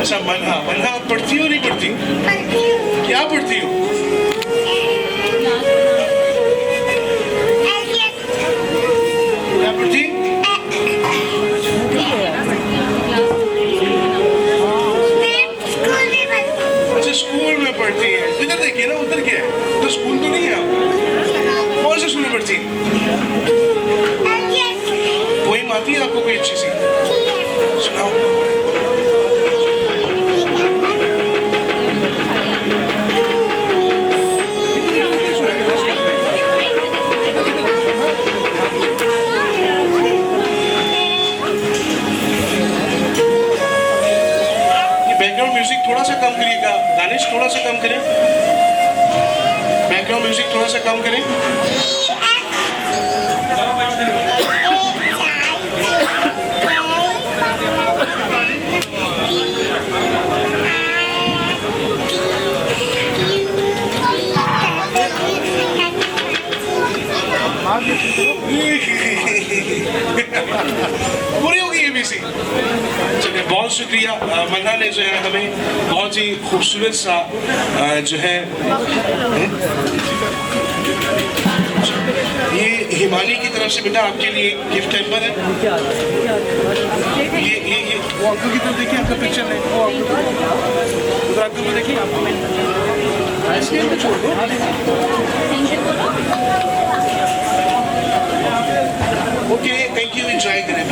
अच्छा मन्हा, मन्हा पढ़ती हो नहीं पढ़ती? क्या पढ़ती हो? क्या पढ़ती? अच्छा स्कूल में पढ़ती है। इधर देखिए ना, उधर क्या है? तो स्कूल तो नहीं है। कौन से स्कूल में पढ़ती? पोइम आती है आपको कोई अच्छी सी? सुनाओ। बैकग्राउंड म्यूजिक थोड़ा सा कम करिएगा दानिश, थोड़ा सा कम करें। बैकग्राउंड म्यूजिक थोड़ा सा कम करें। पूरी होगी एबीसी। चलिए बहुत शुक्रिया। मन्ना ने जो है हमें बहुत ही खूबसूरत सा जो है ये हिमानी की तरफ से बेटा आपके लिए गिफ्ट हैम्पर है। ये वो आपको की तरफ देखिए, आपका पिक्चर है वो आपको उधर आपको देखिए, आपको आइसक्रीम पे छोड़ दो। ओके थैंक यू, एंजॉय करें।